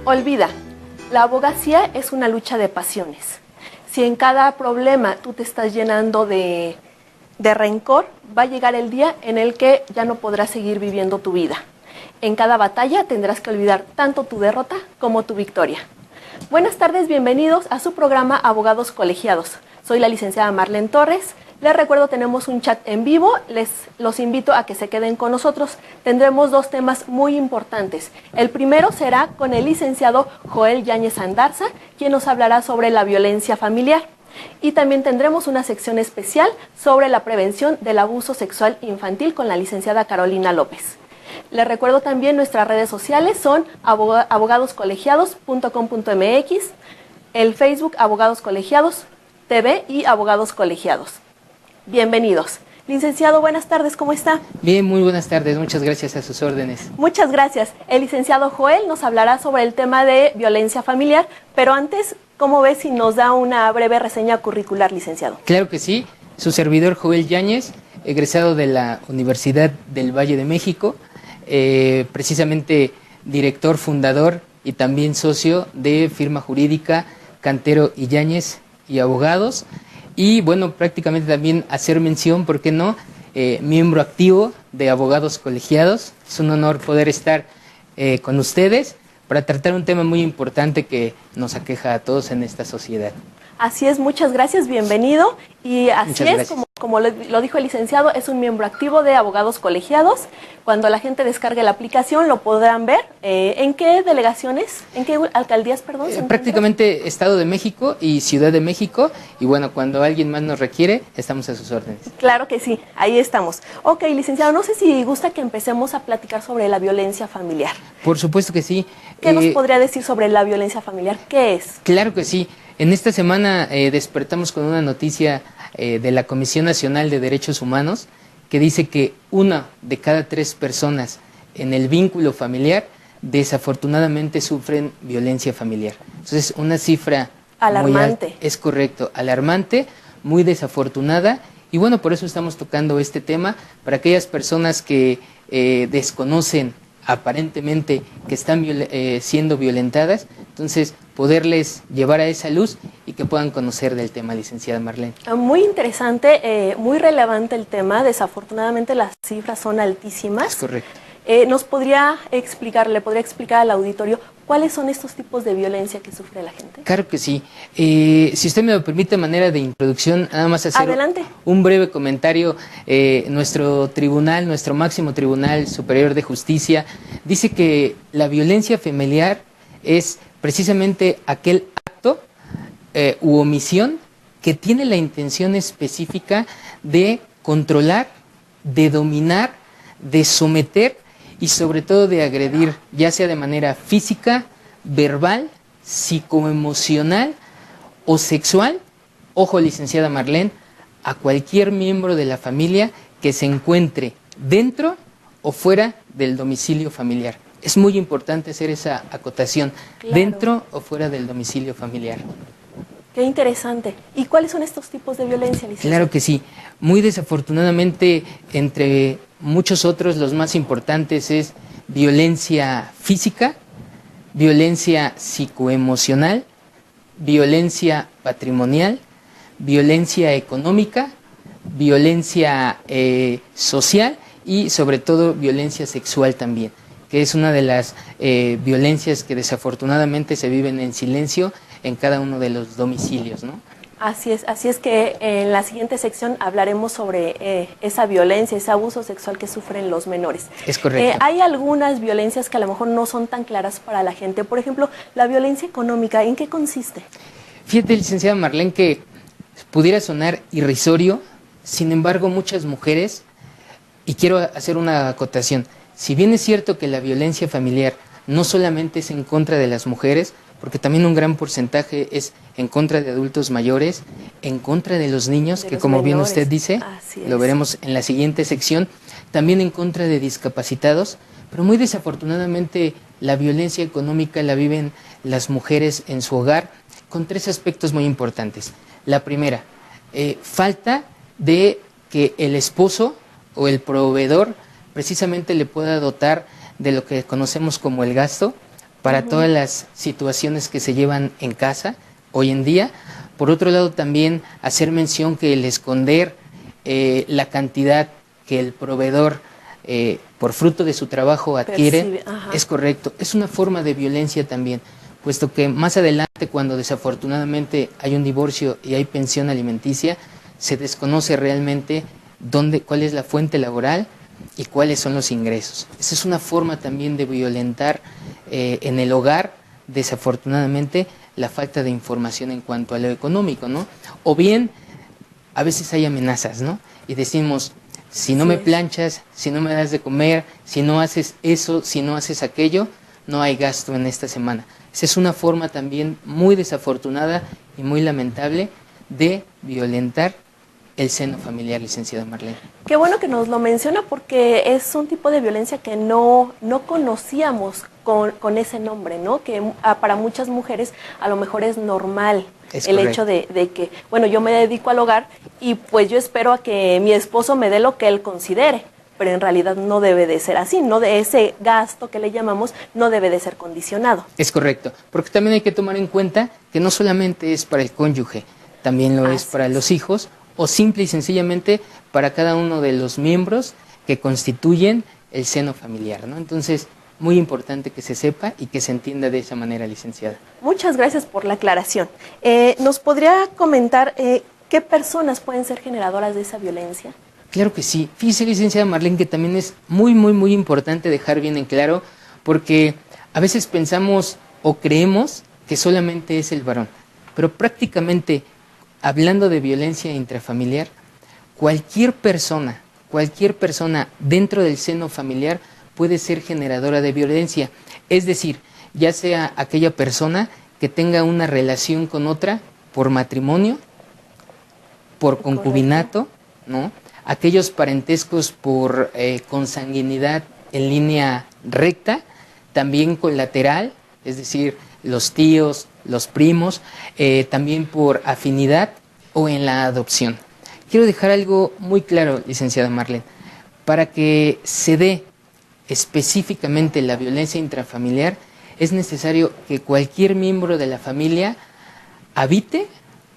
Olvida, la abogacía es una lucha de pasiones. Si en cada problema tú te estás llenando de rencor, va a llegar el día en el que ya no podrás seguir viviendo tu vida. En cada batalla tendrás que olvidar tanto tu derrota como tu victoria. Buenas tardes, bienvenidos a su programa Abogados Colegiados. Soy la licenciada Marlene Torres. Les recuerdo, tenemos un chat en vivo, los invito a que se queden con nosotros. Tendremos dos temas muy importantes. El primero será con el licenciado Joel Yáñez Andarza, quien nos hablará sobre la violencia familiar. Y también tendremos una sección especial sobre la prevención del abuso sexual infantil con la licenciada Carolina López. Les recuerdo también nuestras redes sociales son abogadoscolegiados.com.mx, el Facebook Abogados Colegiados TV y Abogados Colegiados. Bienvenidos. Licenciado, buenas tardes, ¿cómo está? Bien, muy buenas tardes, muchas gracias, a sus órdenes. Muchas gracias. El licenciado Joel nos hablará sobre el tema de violencia familiar, pero antes, ¿cómo ve si nos da una breve reseña curricular, licenciado? Claro que sí, su servidor Joel Yáñez, egresado de la Universidad del Valle de México, precisamente director, fundador y también socio de firma jurídica Cantero y Yáñez y Abogados. Y bueno, prácticamente también hacer mención, ¿por qué no?, miembro activo de Abogados Colegiados. Es un honor poder estar con ustedes para tratar un tema muy importante que nos aqueja a todos en esta sociedad. Así es, muchas gracias, bienvenido. Y así es, como lo dijo el licenciado, es un miembro activo de Abogados Colegiados. Cuando la gente descargue la aplicación lo podrán ver. ¿En qué delegaciones, en qué alcaldías, perdón? Prácticamente Estado de México y Ciudad de México. Y bueno, cuando alguien más nos requiere, estamos a sus órdenes. Claro que sí, ahí estamos. Ok, licenciado, no sé si gusta que empecemos a platicar sobre la violencia familiar. Por supuesto que sí. ¿Qué nos podría decir sobre la violencia familiar? ¿Qué es? Claro que sí. En esta semana despertamos con una noticia de la Comisión Nacional de Derechos Humanos que dice que 1 de cada 3 personas en el vínculo familiar desafortunadamente sufren violencia familiar. Entonces, una cifra alarmante. Es correcto, alarmante, muy desafortunada. Y bueno, por eso estamos tocando este tema, para aquellas personas que desconocen aparentemente que están siendo violentadas, entonces poderles llevar a esa luz y que puedan conocer del tema, licenciada Marlene. Muy interesante, muy relevante el tema. Desafortunadamente las cifras son altísimas. Es correcto. ¿Le podría explicar al auditorio cuáles son estos tipos de violencia que sufre la gente? Claro que sí. Si usted me lo permite, a manera de introducción, nada más hacer un breve comentario. Nuestro tribunal, nuestro máximo Tribunal Superior de Justicia, dice que la violencia familiar es precisamente aquel acto u omisión que tiene la intención específica de controlar, de dominar, de someter y sobre todo de agredir, ya sea de manera física, verbal, psicoemocional o sexual, ojo, licenciada Marlene, a cualquier miembro de la familia que se encuentre dentro o fuera del domicilio familiar. Es muy importante hacer esa acotación, claro, dentro o fuera del domicilio familiar. Qué interesante. ¿Y cuáles son estos tipos de violencia, licenciada? Claro que sí. Muy desafortunadamente, entre muchos otros, los más importantes es violencia física, violencia psicoemocional, violencia patrimonial, violencia económica, violencia social y sobre todo violencia sexual también, que es una de las violencias que desafortunadamente se viven en silencio en cada uno de los domicilios, ¿no? Así es que en la siguiente sección hablaremos sobre esa violencia, ese abuso sexual que sufren los menores. Es correcto. Hay algunas violencias que a lo mejor no son tan claras para la gente. Por ejemplo, la violencia económica, ¿en qué consiste? Fíjate, licenciada Marlene, que pudiera sonar irrisorio, sin embargo muchas mujeres, y quiero hacer una acotación, si bien es cierto que la violencia familiar no solamente es en contra de las mujeres, porque también un gran porcentaje es en contra de adultos mayores, en contra de los niños, que como bien usted dice, lo veremos en la siguiente sección, también en contra de discapacitados, pero muy desafortunadamente la violencia económica la viven las mujeres en su hogar con 3 aspectos muy importantes. La primera, falta de que el esposo o el proveedor precisamente le pueda dotar de lo que conocemos como el gasto para todas las situaciones que se llevan en casa hoy en día. Por otro lado, también hacer mención que el esconder la cantidad que el proveedor por fruto de su trabajo adquiere es correcto. Es una forma de violencia también, puesto que más adelante, cuando desafortunadamente hay un divorcio y hay pensión alimenticia, se desconoce realmente cuál es la fuente laboral y cuáles son los ingresos. Esa es una forma también de violentar en el hogar, desafortunadamente, la falta de información en cuanto a lo económico, ¿no? O bien, a veces hay amenazas, ¿no? Y decimos, si no me planchas, si no me das de comer, si no haces eso, si no haces aquello, no hay gasto en esta semana. Esa es una forma también muy desafortunada y muy lamentable de violentar el seno familiar, licenciada Marlene. Qué bueno que nos lo menciona, porque es un tipo de violencia que no conocíamos con ese nombre, ¿no? Que para muchas mujeres a lo mejor es normal el hecho de que, bueno, yo me dedico al hogar y pues yo espero a que mi esposo me dé lo que él considere, pero en realidad no debe de ser así, no, de ese gasto que le llamamos no debe de ser condicionado. Es correcto, porque también hay que tomar en cuenta que no solamente es para el cónyuge, también lo es para los hijos, o simple y sencillamente para cada uno de los miembros que constituyen el seno familiar, ¿no? Entonces, muy importante que se sepa y que se entienda de esa manera, licenciada. Muchas gracias por la aclaración. ¿Nos podría comentar qué personas pueden ser generadoras de esa violencia? Claro que sí. Fíjese, licenciada Marlene, que también es muy importante dejar bien en claro, porque a veces pensamos o creemos que solamente es el varón, pero prácticamente, hablando de violencia intrafamiliar, cualquier persona dentro del seno familiar puede ser generadora de violencia. Es decir, ya sea aquella persona que tenga una relación con otra por matrimonio, por concubinato, ¿no? Aquellos parentescos por consanguinidad en línea recta, también colateral, es decir, los tíos, los primos, también por afinidad o en la adopción. Quiero dejar algo muy claro, licenciada Marlene, para que se dé específicamente la violencia intrafamiliar, es necesario que cualquier miembro de la familia habite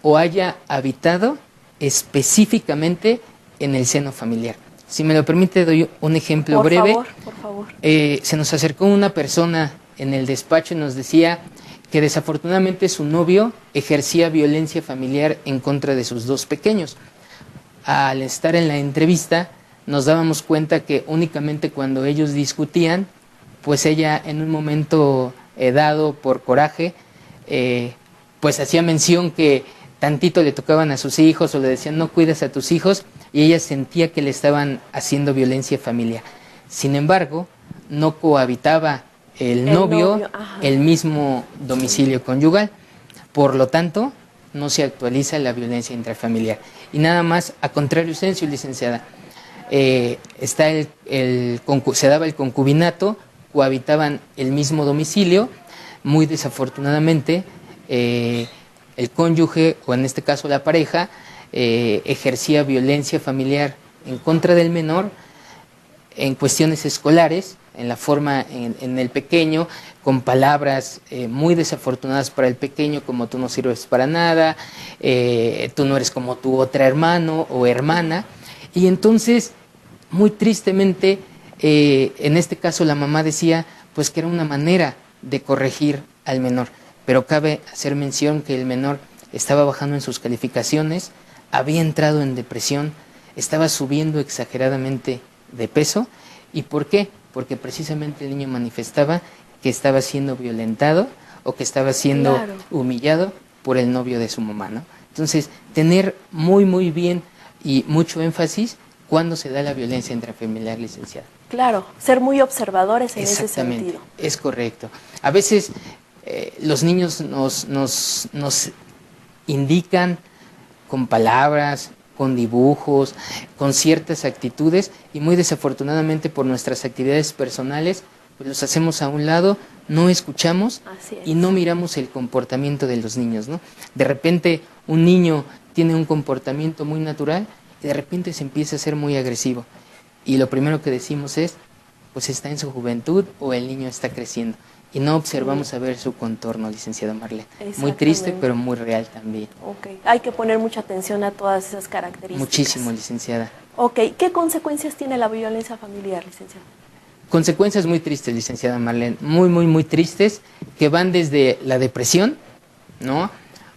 o haya habitado específicamente en el seno familiar. Si me lo permite, doy un ejemplo breve. Por favor. Se nos acercó una persona en el despacho y nos decía que desafortunadamente su novio ejercía violencia familiar en contra de sus dos pequeños. Al estar en la entrevista, nos dábamos cuenta que únicamente cuando ellos discutían, pues ella en un momento dado por coraje, pues hacía mención que tantito le tocaban a sus hijos o le decían no cuidas a tus hijos, y ella sentía que le estaban haciendo violencia familiar. Sin embargo, no cohabitaba el novio el mismo domicilio conyugal. Por lo tanto, no se actualiza la violencia intrafamiliar. Y nada más, a contrario sensu, licenciada, se daba el concubinato, cohabitaban el mismo domicilio. Muy desafortunadamente, el cónyuge, o en este caso la pareja, ejercía violencia familiar en contra del menor en cuestiones escolares, en la forma en el pequeño, con palabras muy desafortunadas para el pequeño, como tú no sirves para nada, tú no eres como tu otra hermano o hermana. Y entonces, muy tristemente, en este caso la mamá decía pues que era una manera de corregir al menor, pero cabe hacer mención que el menor estaba bajando en sus calificaciones, había entrado en depresión, estaba subiendo exageradamente de peso. ¿Y por qué? Porque precisamente el niño manifestaba que estaba siendo violentado o que estaba siendo humillado por el novio de su mamá, ¿no? Entonces, tener muy bien y mucho énfasis cuando se da la violencia intrafamiliar, licenciada. Claro, ser muy observadores en ese sentido. Es correcto. A veces los niños nos indican con palabras, con dibujos, con ciertas actitudes, y muy desafortunadamente por nuestras actividades personales, pues los hacemos a un lado, no escuchamos y no miramos el comportamiento de los niños, ¿no? De repente un niño tiene un comportamiento muy natural y de repente se empieza a ser muy agresivo. Y lo primero que decimos es, pues está en su juventud o el niño está creciendo. y no observamos a ver su contorno, licenciada Marlene. Muy triste, pero muy real también. Ok, hay que poner mucha atención a todas esas características. Muchísimo, licenciada. Ok, ¿qué consecuencias tiene la violencia familiar, licenciada? Consecuencias muy tristes, licenciada Marlene, muy tristes, que van desde la depresión, ¿no?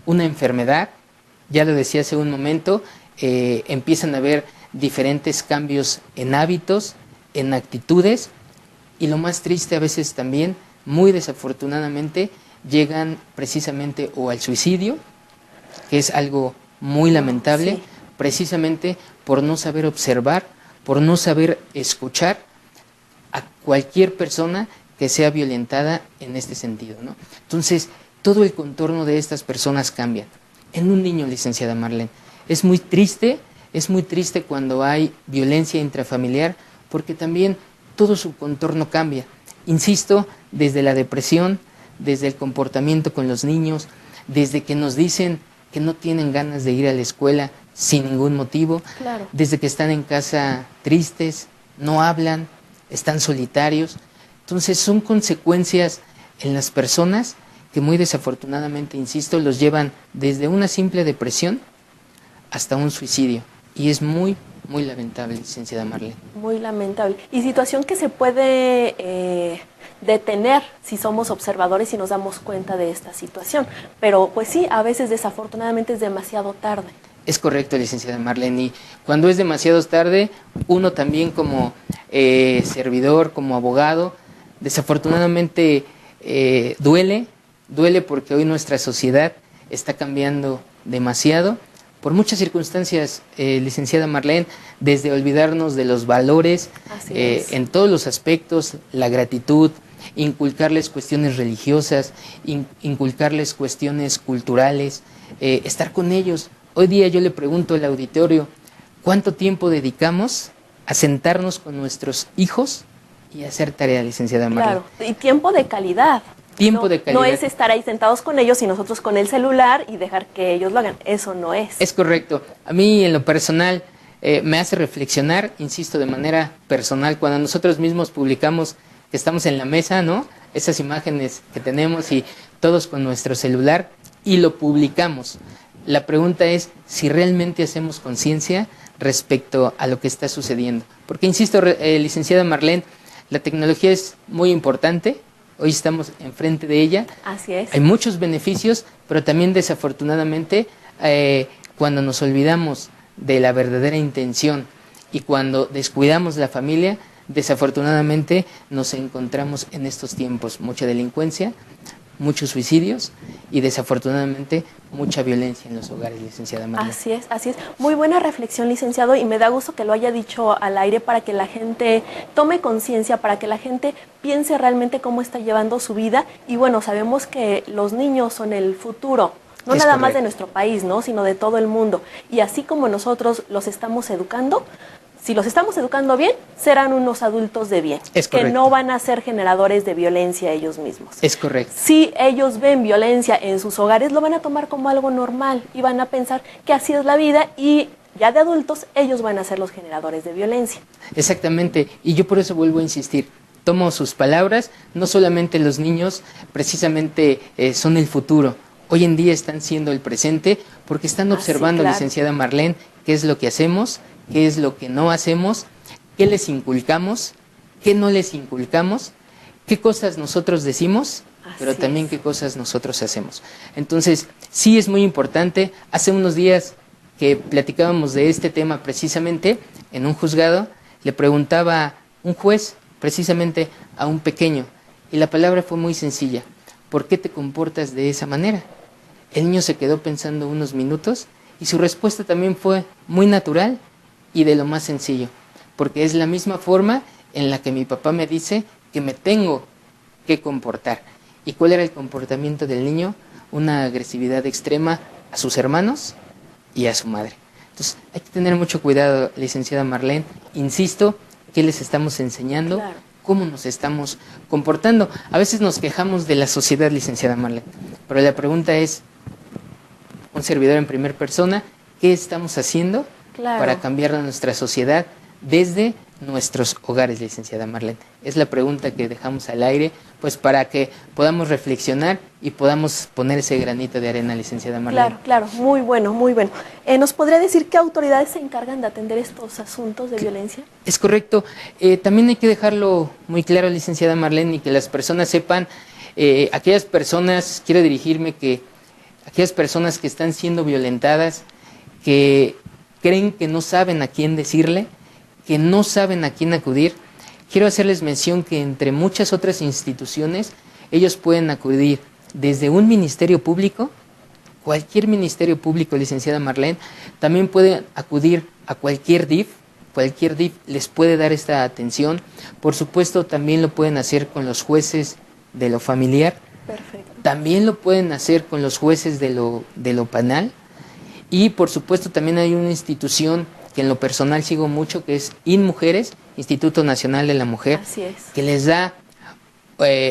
Una enfermedad, ya lo decía hace un momento, empiezan a haber diferentes cambios en hábitos, en actitudes, y lo más triste a veces también, muy desafortunadamente, llegan precisamente o al suicidio, que es algo muy lamentable, sí, precisamente por no saber observar, por no saber escuchar a cualquier persona que sea violentada en este sentido, ¿no? Entonces, todo el contorno de estas personas cambia. En un niño, licenciada Marlene, es muy triste cuando hay violencia intrafamiliar, porque también todo su contorno cambia. Insisto, desde la depresión, desde el comportamiento con los niños, desde que nos dicen que no tienen ganas de ir a la escuela sin ningún motivo, claro, desde que están en casa tristes, no hablan, están solitarios. Entonces son consecuencias en las personas que muy desafortunadamente, insisto, los llevan desde una simple depresión hasta un suicidio. Y es muy lamentable, licenciada Marlene. Muy lamentable. Y situación que se puede detener si somos observadores y nos damos cuenta de esta situación. Pero pues sí, a veces desafortunadamente es demasiado tarde. Es correcto, licenciada Marlene. Y cuando es demasiado tarde, uno también como servidor, como abogado, desafortunadamente duele porque hoy nuestra sociedad está cambiando demasiado. Por muchas circunstancias, licenciada Marlene, desde olvidarnos de los valores en todos los aspectos, la gratitud, inculcarles cuestiones religiosas, inculcarles cuestiones culturales, estar con ellos. Hoy día yo le pregunto al auditorio, ¿cuánto tiempo dedicamos a sentarnos con nuestros hijos y hacer tarea, licenciada Marlene? Claro, y tiempo de calidad. Tiempo de calidad. No es estar ahí sentados con ellos y nosotros con el celular y dejar que ellos lo hagan. Eso no es. Es correcto. A mí en lo personal me hace reflexionar, insisto, de manera personal, cuando nosotros mismos publicamos que estamos en la mesa, ¿no? Esas imágenes que tenemos y todos con nuestro celular y lo publicamos. La pregunta es si realmente hacemos conciencia respecto a lo que está sucediendo. Porque, insisto, licenciada Marlene, la tecnología es muy importante. Hoy estamos enfrente de ella. Así es. Hay muchos beneficios, pero también desafortunadamente cuando nos olvidamos de la verdadera intención y cuando descuidamos la familia, desafortunadamente nos encontramos en estos tiempos mucha delincuencia, muchos suicidios y desafortunadamente mucha violencia en los hogares, licenciada Marlene. Así es, así es. Muy buena reflexión, licenciado, y me da gusto que lo haya dicho al aire para que la gente tome conciencia, para que la gente piense realmente cómo está llevando su vida. Y bueno, sabemos que los niños son el futuro, no nada más de nuestro país, ¿no?, sino de todo el mundo. Y así como nosotros los estamos educando, si los estamos educando bien, serán unos adultos de bien, que no van a ser generadores de violencia ellos mismos. Es correcto. Si ellos ven violencia en sus hogares, lo van a tomar como algo normal y van a pensar que así es la vida y ya de adultos ellos van a ser los generadores de violencia. Exactamente, y yo por eso vuelvo a insistir. Tomo sus palabras, no solamente los niños precisamente son el futuro, hoy en día están siendo el presente porque están observando, claro, licenciada Marlene, qué es lo que hacemos, qué es lo que no hacemos, qué les inculcamos, qué no les inculcamos, qué cosas nosotros decimos, pero también qué cosas nosotros hacemos. Entonces, sí es muy importante. Hace unos días que platicábamos de este tema precisamente en un juzgado, le preguntaba un juez precisamente a un pequeño, y la palabra fue muy sencilla: ¿por qué te comportas de esa manera? El niño se quedó pensando unos minutos y su respuesta también fue muy natural y de lo más sencillo, porque es la misma forma en la que mi papá me dice que me tengo que comportar. ¿Y cuál era el comportamiento del niño? Una agresividad extrema a sus hermanos y a su madre. Entonces hay que tener mucho cuidado, licenciada Marlene. Insisto, ¿qué les estamos enseñando? Claro. ¿Cómo nos estamos comportando? A veces nos quejamos de la sociedad, licenciada Marlene, pero la pregunta es, un servidor en primera persona, ¿qué estamos haciendo, claro, para cambiar nuestra sociedad desde nuestros hogares, licenciada Marlene? Es la pregunta que dejamos al aire, pues para que podamos reflexionar y podamos poner ese granito de arena, licenciada Marlene. Claro, muy bueno, muy bueno. ¿Nos podría decir qué autoridades se encargan de atender estos asuntos de violencia? Es correcto. También hay que dejarlo muy claro, licenciada Marlene, y que las personas sepan, aquellas personas, quiero dirigirme que aquellas personas que están siendo violentadas, que creen que no saben a quién decirle, que no saben a quién acudir, quiero hacerles mención que entre muchas otras instituciones, ellos pueden acudir desde un ministerio público, cualquier ministerio público, licenciada Marlene, también pueden acudir a cualquier DIF les puede dar esta atención. Por supuesto, también lo pueden hacer con los jueces de lo familiar. Perfecto. También lo pueden hacer con los jueces de lo penal. Y por supuesto también hay una institución que en lo personal sigo mucho, que es INMujeres, Instituto Nacional de la Mujer. Así es. Que les da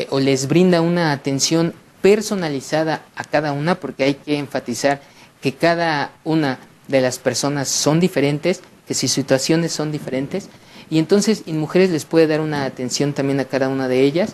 o les brinda una atención personalizada a cada una, porque hay que enfatizar que cada una de las personas son diferentes, que sus situaciones son diferentes, y entonces INMujeres les puede dar una atención también a cada una de ellas.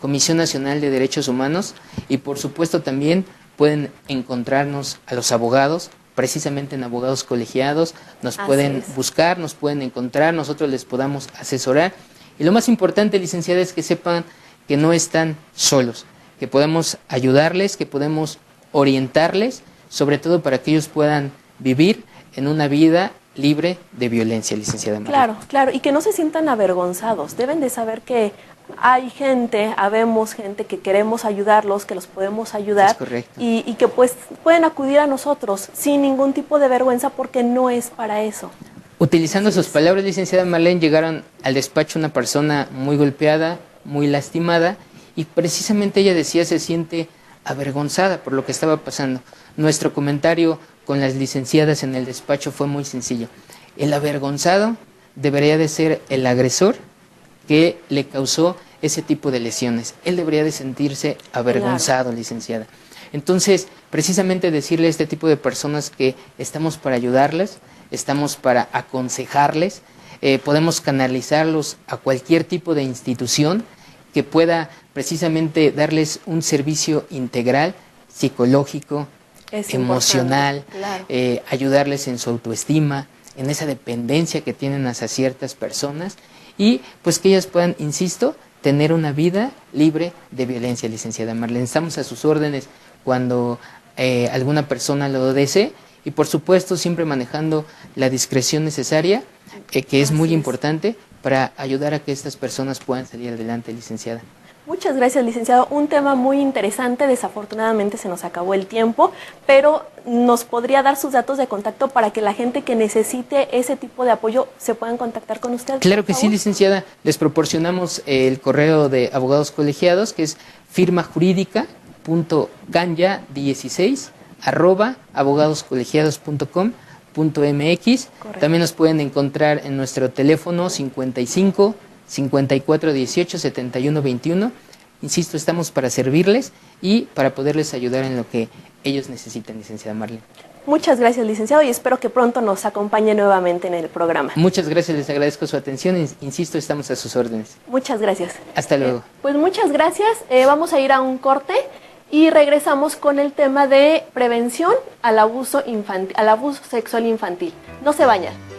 Comisión Nacional de Derechos Humanos, y por supuesto también pueden encontrarnos a los abogados, precisamente en Abogados Colegiados, nos pueden buscar, nos pueden encontrar, nosotros les podamos asesorar. Y lo más importante, licenciada, es que sepan que no están solos, que podemos ayudarles, que podemos orientarles, sobre todo para que ellos puedan vivir en una vida libre de violencia, licenciada María. Claro, claro, y que no se sientan avergonzados. Deben de saber que hay gente, habemos gente que queremos ayudarlos, que los podemos ayudar. Es correcto. Y que pues pueden acudir a nosotros sin ningún tipo de vergüenza, porque no es para eso. Utilizando sus palabras, licenciada Marlene, llegaron al despacho una persona muy golpeada, muy lastimada, y precisamente ella decía se siente avergonzada por lo que estaba pasando. Nuestro comentario con las licenciadas en el despacho fue muy sencillo. El avergonzado debería de ser el agresor que le causó ese tipo de lesiones. Él debería de sentirse avergonzado, claro, licenciada. Entonces, precisamente decirle a este tipo de personas que estamos para ayudarles, estamos para aconsejarles, podemos canalizarlos a cualquier tipo de institución que pueda precisamente darles un servicio integral, psicológico, emocional, claro, ayudarles en su autoestima, en esa dependencia que tienen hacia ciertas personas, y pues que ellas puedan, insisto, tener una vida libre de violencia, licenciada Marlene. Estamos a sus órdenes cuando alguna persona lo desee, y por supuesto siempre manejando la discreción necesaria, que es muy importante para ayudar a que estas personas puedan salir adelante, licenciada. Muchas gracias, licenciado. Un tema muy interesante. Desafortunadamente se nos acabó el tiempo, pero ¿nos podría dar sus datos de contacto para que la gente que necesite ese tipo de apoyo se puedan contactar con usted? Claro que sí, licenciada. Les proporcionamos el correo de Abogados Colegiados, que es firmajurídica.canya16@abogadoscolegiados.com.mx. También nos pueden encontrar en nuestro teléfono 55 54 18 71 21. Insisto, estamos para servirles y para poderles ayudar en lo que ellos necesiten, licenciada Marlene. Muchas gracias, licenciado, y espero que pronto nos acompañe nuevamente en el programa. Muchas gracias, les agradezco su atención. Insisto, estamos a sus órdenes. Muchas gracias. Hasta luego. Pues muchas gracias. Vamos a ir a un corte y regresamos con el tema de prevención al abuso sexual infantil. No se vayan.